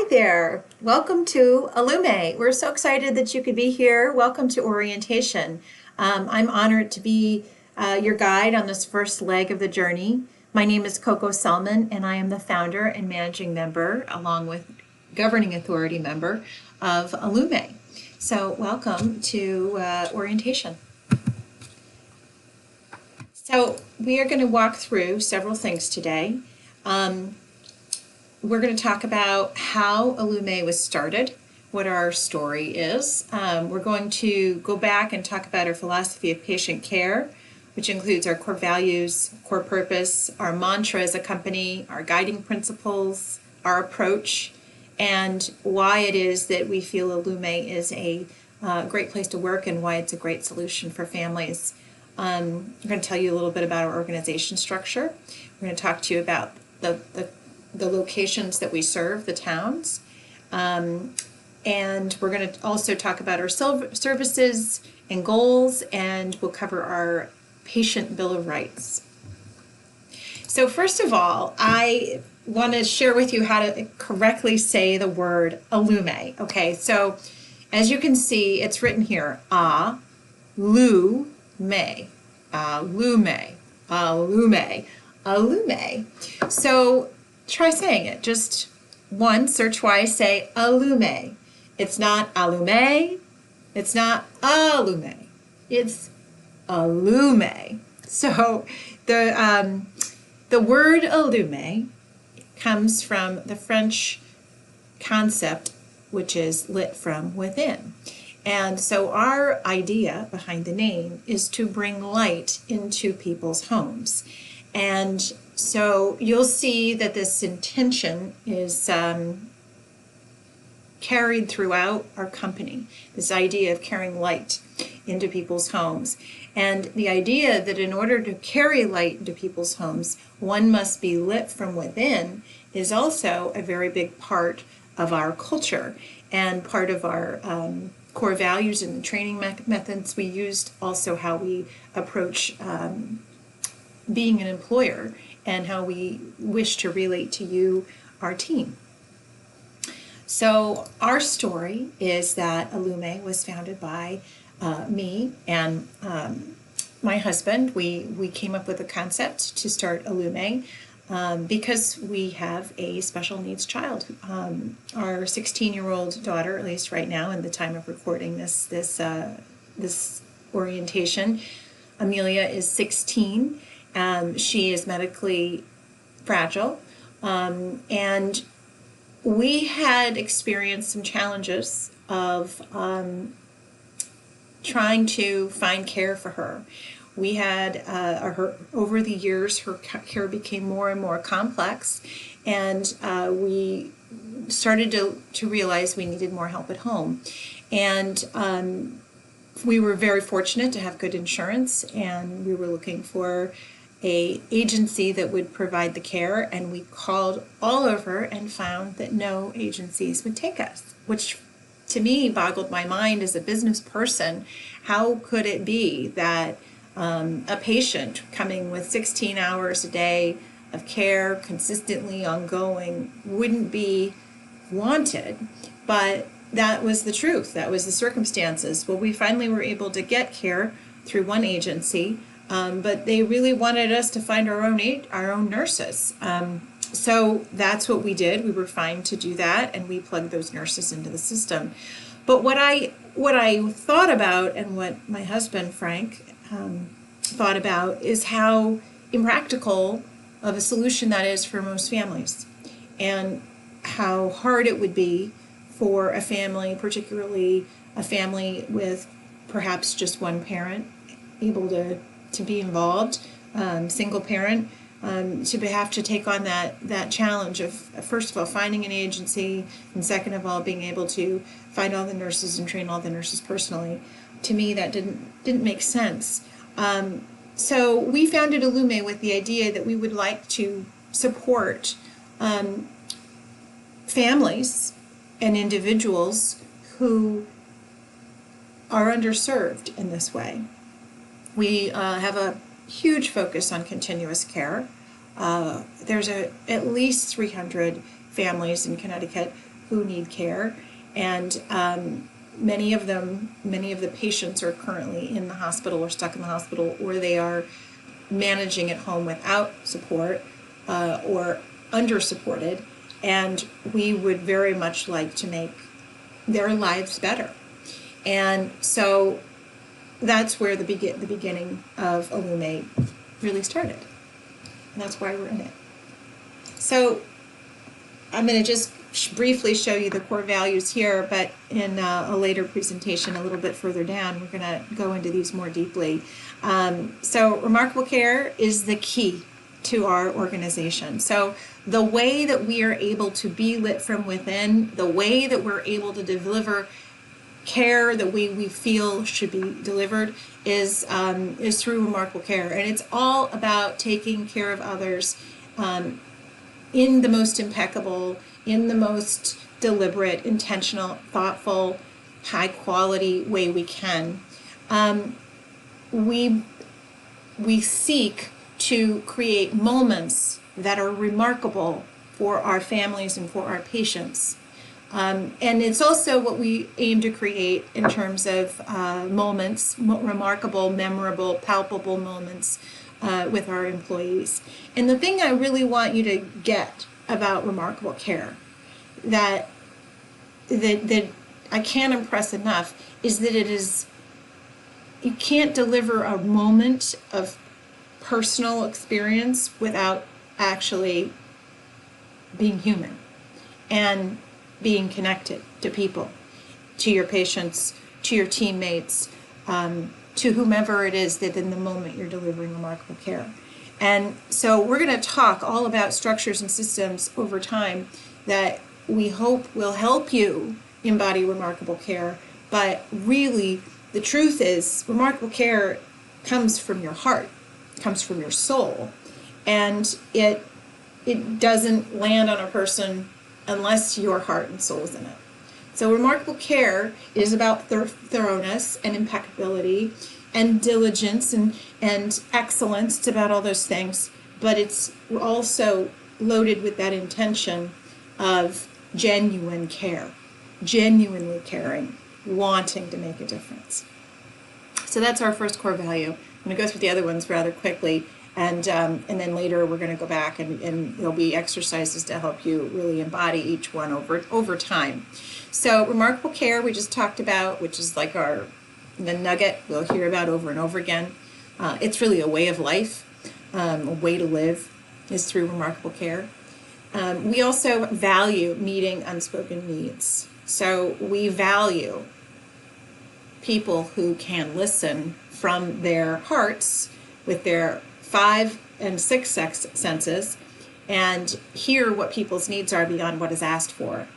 Hi there. Welcome to Illumea. We're so excited that you could be here. Welcome to orientation. I'm honored to be your guide on this first leg of the journey. My name is Coco Selman, and I am the founder and managing member, along with governing authority member of Illumea. So welcome to orientation. So we are going to walk through several things today. We're going to talk about how Illumea was started, what our story is. We're going to go back and talk about our philosophy of patient care, which includes our core values, core purpose, our mantra as a company, our guiding principles, our approach, and why it is that we feel Illumea is a great place to work and why it's a great solution for families. I'm going to tell you a little bit about our organization structure. We're going to talk to you about the locations that we serve, the towns, and we're going to also talk about our services and goals, and we'll cover our patient bill of rights. So first of all, I want to share with you how to correctly say the word Illumea. Okay, so as you can see, it's written here, Illumea, Illumea, Illumea, Illumea. So try saying it. Just once or twice say Illumea. It's not Illumea. It's not Illumea. It's Illumea. So the word Illumea comes from the French concept, which is lit from within. And so our idea behind the name is to bring light into people's homes. And so you'll see that this intention is carried throughout our company, this idea of carrying light into people's homes. And the idea that in order to carry light into people's homes, one must be lit from within is also a very big part of our culture and part of our core values and the training methods we used, also how we approach being an employer and how we wish to relate to you, our team. So our story is that Illumea was founded by me and my husband. We came up with a concept to start Illumea because we have a special needs child. Our 16-year-old daughter, at least right now in the time of recording this orientation, Amelia is 16. She is medically fragile, and we had experienced some challenges of trying to find care for her. We had over the years, her care became more and more complex, and we started to realize we needed more help at home. And we were very fortunate to have good insurance, and we were looking for an agency that would provide the care, and we called all over and found that no agencies would take us, which to me boggled my mind as a business person. How could it be that a patient coming with 16 hours a day of care, consistently ongoing, wouldn't be wanted? But that was the truth. That was the circumstances. Well, we finally were able to get care through one agency, but they really wanted us to find our own nurses. So that's what we did. We were fine to do that, and we plugged those nurses into the system. But what I thought about, and what my husband Frank thought about, is how impractical of a solution that is for most families, and how hard it would be for a family, particularly a family with perhaps just one parent able to be involved, single parent, to have to take on that challenge of, first of all, finding an agency, and second of all, being able to find all the nurses and train all the nurses personally. To me, that didn't make sense. So we founded Illumea with the idea that we would like to support families and individuals who are underserved in this way. We have a huge focus on continuous care. There's at least 300 families in Connecticut who need care, and many of the patients are currently in the hospital or stuck in the hospital, or they are managing at home without support or under supported, and we would very much like to make their lives better. And so that's where the beginning of Illumea really started, and that's why we're in it. So I'm going to just briefly show you the core values here, but in a later presentation a little bit further down, we're going to go into these more deeply. So remarkable care is the key to our organization. So the way that we are able to be lit from within, the way that we're able to deliver care the way we feel should be delivered is through remarkable care. And it's all about taking care of others in the most impeccable, in the most deliberate, intentional, thoughtful, high quality way we can. We seek to create moments that are remarkable for our families and for our patients. And it's also what we aim to create in terms of moments, remarkable, memorable, palpable moments with our employees. And the thing I really want you to get about remarkable care that I can't impress enough is that you can't deliver a moment of personal experience without actually being human and being connected to people, to your patients, to your teammates, to whomever it is that in the moment you're delivering remarkable care. And so we're going to talk all about structures and systems over time that we hope will help you embody remarkable care. But really, the truth is, remarkable care comes from your heart, comes from your soul, and it doesn't land on a person unless your heart and soul is in it. So remarkable care is about thoroughness and impeccability and diligence and excellence. It's about all those things, but it's also loaded with that intention of genuine care, genuinely caring, wanting to make a difference. So that's our first core value. I'm going to go through the other ones rather quickly, and then later we're going to go back and there'll be exercises to help you really embody each one over time. So remarkable care we just talked about, which is like the nugget we'll hear about over and over again. It's really a way of life, a way to live is through remarkable care. We also value meeting unspoken needs. So we value people who can listen from their hearts with their 5 and 6 senses and hear what people's needs are beyond what is asked for.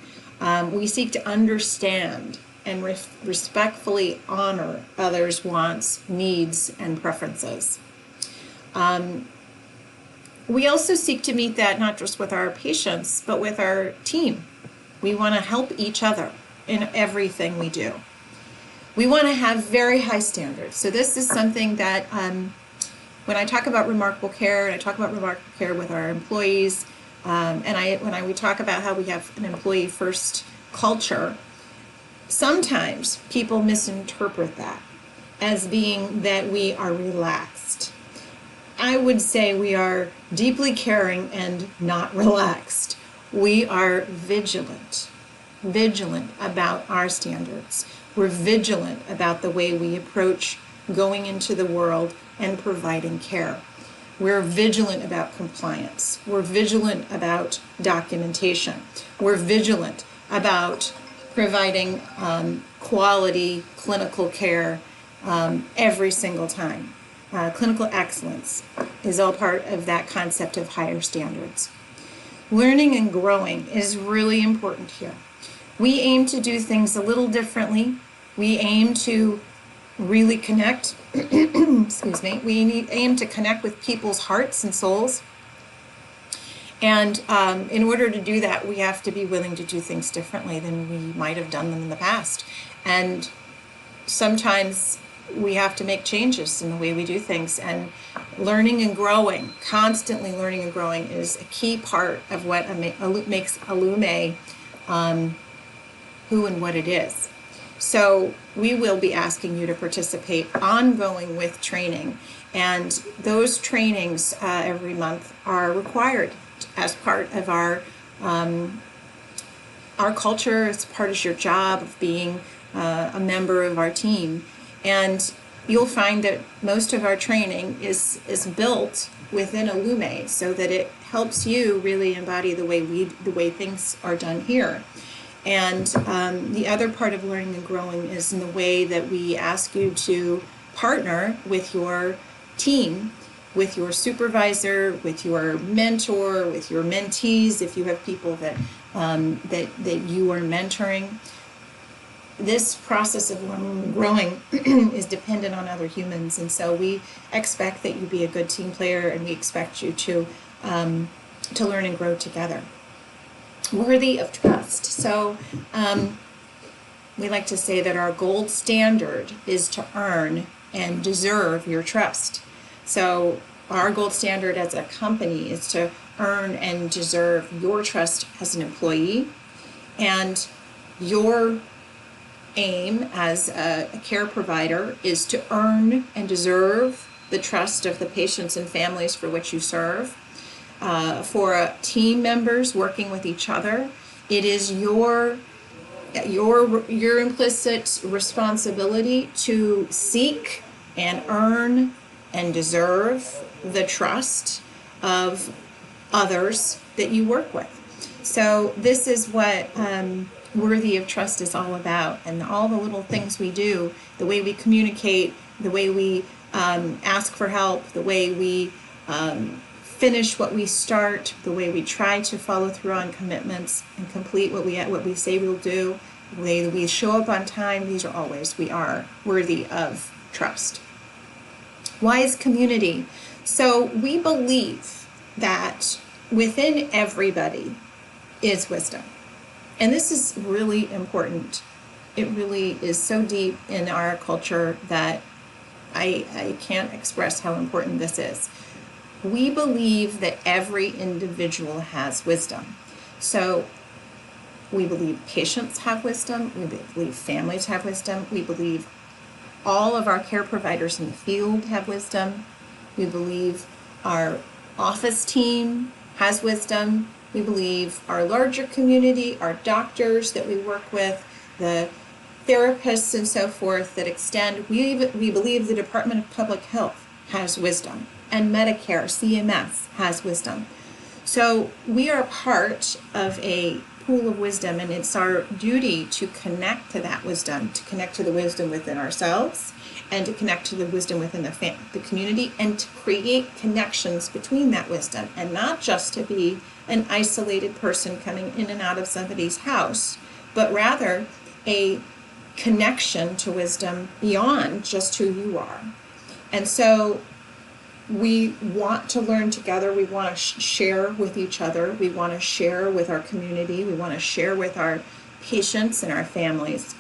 We seek to understand and respectfully honor others' wants, needs, and preferences. We also seek to meet that not just with our patients, but with our team. We want to help each other in everything we do. We want to have very high standards. So this is something that when I talk about remarkable care, and I talk about remarkable care with our employees, when we talk about how we have an employee-first culture, sometimes people misinterpret that as being that we are relaxed. I would say we are deeply caring and not relaxed. We are vigilant about our standards. We're vigilant about the way we approach going into the world and providing care. We're vigilant about compliance. We're vigilant about documentation. We're vigilant about providing quality clinical care every single time. Clinical excellence is all part of that concept of higher standards. Learning and growing is really important here. We aim to do things a little differently. We aim to really connect, excuse me, we aim to connect with people's hearts and souls. And in order to do that, we have to be willing to do things differently than we might have done them in the past. And sometimes we have to make changes in the way we do things. And learning and growing, constantly learning and growing, is a key part of what makes Illumea who and what it is. So we will be asking you to participate ongoing with training, and those trainings every month are required as part of our culture, as part of your job of being a member of our team. And you'll find that most of our training is built within Illumea, so that it helps you really embody the way things are done here. And the other part of learning and growing is in the way that we ask you to partner with your team, with your supervisor, with your mentor, with your mentees, if you have people that you are mentoring. This process of learning and growing is dependent on other humans, and so we expect that you be a good team player, and we expect you to learn and grow together. Worthy of trust. So we like to say that our gold standard is to earn and deserve your trust. So our gold standard as a company is to earn and deserve your trust as an employee, and your aim as a care provider is to earn and deserve the trust of the patients and families for which you serve. For team members working with each other, it is your implicit responsibility to seek and earn and deserve the trust of others that you work with. So this is what worthy of trust is all about, and all the little things we do, the way we communicate, the way we ask for help, the way we finish what we start, the way we try to follow through on commitments and complete what we say we'll do, the way we show up on time. These are always, we are worthy of trust. Wise community. So we believe that within everybody is wisdom. And this is really important. It really is so deep in our culture that I can't express how important this is. We believe that every individual has wisdom. So we believe patients have wisdom, we believe families have wisdom, we believe all of our care providers in the field have wisdom, we believe our office team has wisdom, we believe our larger community, our doctors that we work with, the therapists and so forth that extend, we believe the Department of Public Health has wisdom, and Medicare, CMS, has wisdom. So we are part of a pool of wisdom, and it's our duty to connect to that wisdom, to connect to the wisdom within ourselves, and to connect to the wisdom within the community, and to create connections between that wisdom, and not just to be an isolated person coming in and out of somebody's house, but rather a connection to wisdom beyond just who you are. And so we want to learn together, we want to share with each other, we want to share with our community, we want to share with our patients and our families,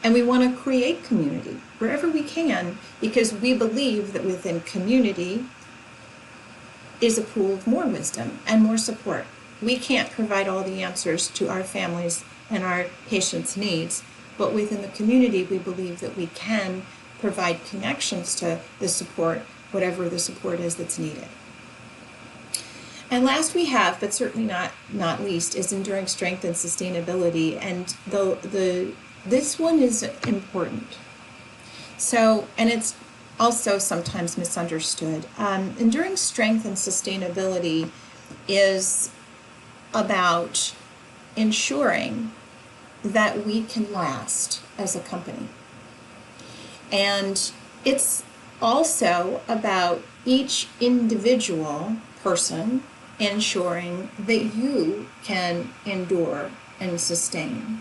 and we want to create community wherever we can, because we believe that within community is a pool of more wisdom and more support. We can't provide all the answers to our families and our patients' needs, but within the community we believe that we can provide connections to the support, whatever the support is that's needed. And last we have, but certainly not least, is enduring strength and sustainability, and this one is important. So, and it's also sometimes misunderstood. Enduring strength and sustainability is about ensuring that we can last as a company. And it's also about each individual person ensuring that you can endure and sustain.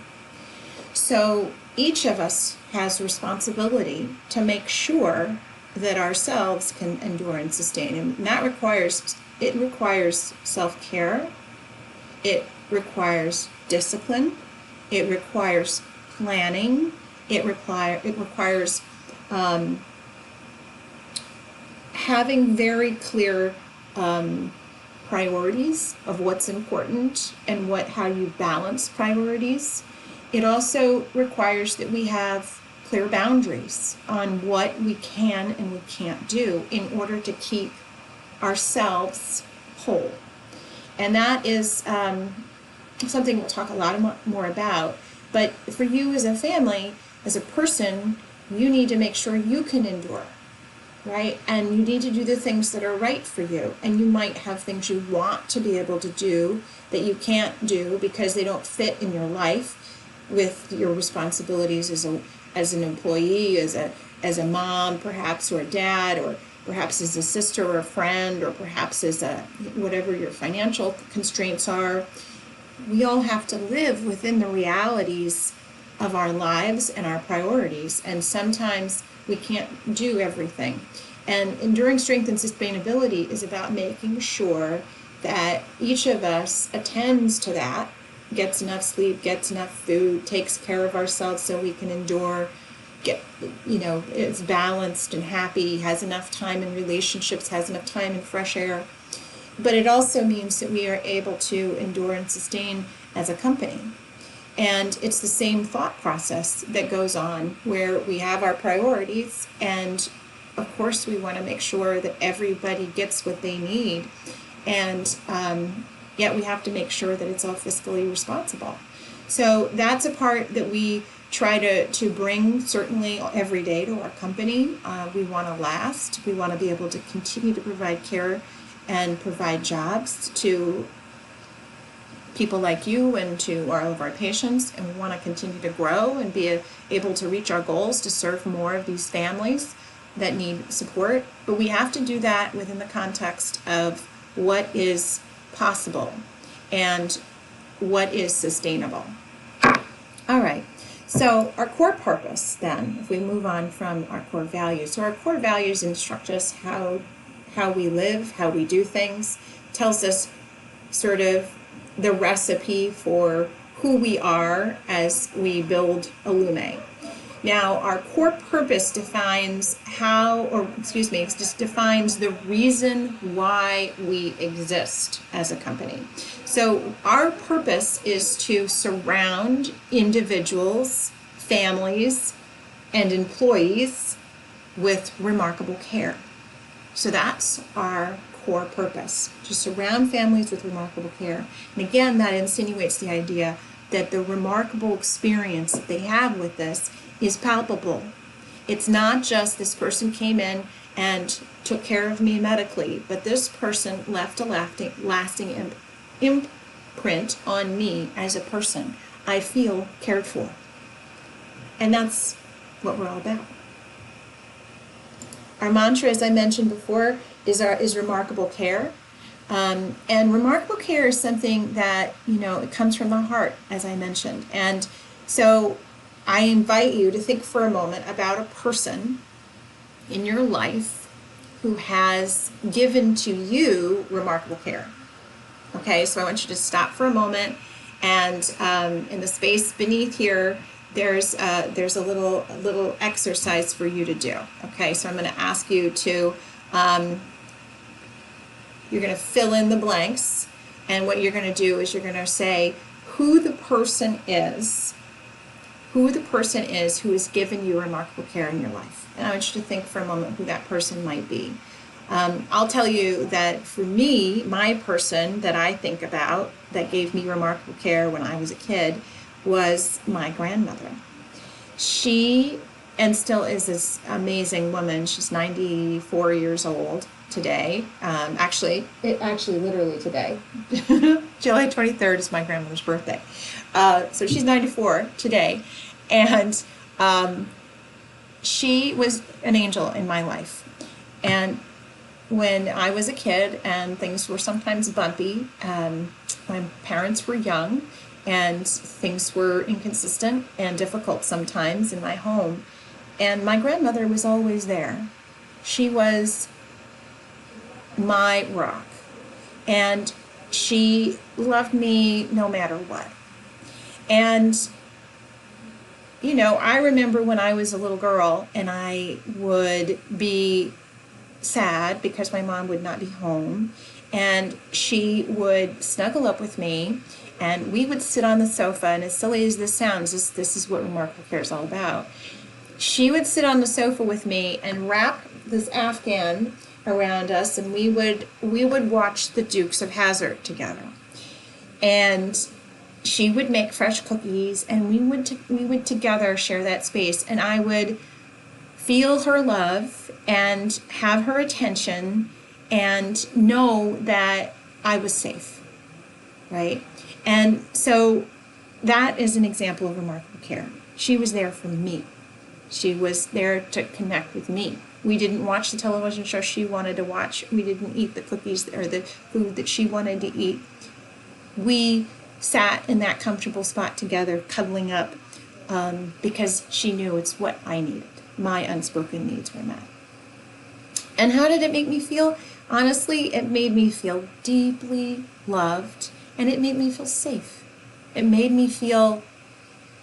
So each of us has responsibility to make sure that ourselves can endure and sustain. And that requires self-care, it requires discipline, it requires planning, it requires having very clear priorities of what's important and how you balance priorities. It also requires that we have clear boundaries on what we can and we can't do in order to keep ourselves whole. And that is something we'll talk a lot more about. But for you as a family, as a person, you need to make sure you can endure, right? And you need to do the things that are right for you. And you might have things you want to be able to do that you can't do because they don't fit in your life with your responsibilities as an employee, as a mom, perhaps, or a dad, or perhaps as a sister or a friend, or perhaps as a whatever your financial constraints are. We all have to live within the realities of our lives and our priorities, and sometimes we can't do everything. And enduring strength and sustainability is about making sure that each of us attends to that, gets enough sleep, gets enough food, takes care of ourselves so we can endure, is balanced and happy, has enough time in relationships, has enough time in fresh air. But it also means that we are able to endure and sustain as a company. And it's the same thought process that goes on where we have our priorities, and of course we want to make sure that everybody gets what they need, and yet we have to make sure that it's all fiscally responsible. So that's a part that we try to bring certainly every day to our company. We want to last. We want to be able to continue to provide care and provide jobs to people like you and to all of our patients, and we want to continue to grow and be able to reach our goals to serve more of these families that need support. But we have to do that within the context of what is possible and what is sustainable. All right, so our core purpose then, if we move on from our core values. So our core values instruct us how we live, how we do things, tells us sort of the recipe for who we are as we build Illumea. Now, our core purpose defines defines the reason why we exist as a company. So our purpose is to surround individuals, families, and employees with remarkable care. So that's our core purpose, to surround families with remarkable care. And again, that insinuates the idea that the remarkable experience that they have with this is palpable. It's not just this person came in and took care of me medically, but this person left a lasting imprint on me as a person. I feel cared for. And that's what we're all about. Our mantra, as I mentioned before, is remarkable care. And remarkable care is something that, it comes from the heart, as I mentioned. And so I invite you to think for a moment about a person in your life who has given to you remarkable care. Okay, so I want you to stop for a moment, and in the space beneath here, there's a little exercise for you to do. Okay, so I'm going to ask you to you're going to fill in the blanks, and what you're going to do is you're going to say who the person is who has given you remarkable care in your life. And I want you to think for a moment who that person might be. I'll tell you that for me, my person that I think about that gave me remarkable care when I was a kid was my grandmother. She, and still is this amazing woman, she's 94 years old today. Literally today. July 23rd is my grandmother's birthday. So she's 94 today. And she was an angel in my life. And when I was a kid and things were sometimes bumpy, my parents were young and things were inconsistent and difficult sometimes in my home, and my grandmother was always there. She was my rock, and she loved me no matter what. And I remember when I was a little girl and I would be sad because my mom would not be home, and she would snuggle up with me, and we would sit on the sofa. And as silly as this sounds, this is what Remarkable Care is all about. She would sit on the sofa with me and wrap this Afghan around us, and we would watch the Dukes of Hazzard together. And she would make fresh cookies, and we would together share that space, and I would feel her love and have her attention and know that I was safe, right? And so that is an example of Remarkable Care. She was there for me. She was there to connect with me. We didn't watch the television show she wanted to watch. We didn't eat the cookies or the food that she wanted to eat. We sat in that comfortable spot together, cuddling up, because she knew it's what I needed. My unspoken needs were met. And how did it make me feel? Honestly, it made me feel deeply loved, and it made me feel safe. It made me feel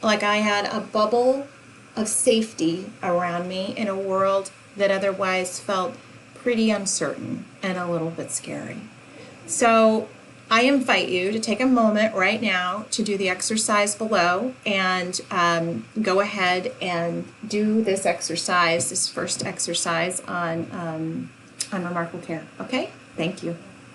like I had a bubble of safety around me in a world that otherwise felt pretty uncertain and a little bit scary. So I invite you to take a moment right now to do the exercise below, and go ahead and do this exercise, this first exercise on Remarkable Care. Okay? Thank you.